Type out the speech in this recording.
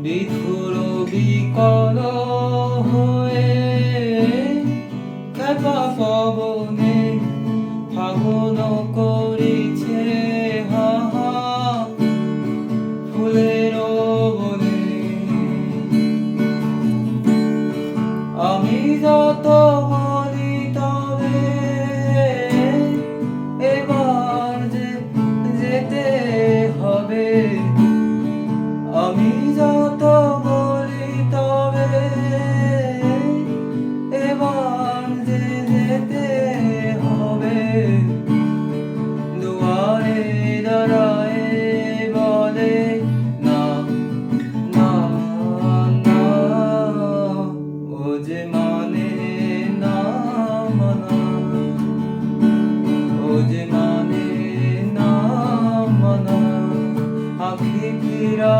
বিধুর বিকল হয়ে খেপা পবনে ফাগুন করিছে হা হা ফুলের বনে। আমি যত বলি তবে এবার যে যেতে হবে। আমি যত বলি তবে এবার যে যেতে হবে। দুয়ারে দাঁড়ায় বলে না না না, ও যে মানে না মানা, ও যে মানে না মানা। আঁখি ফিরা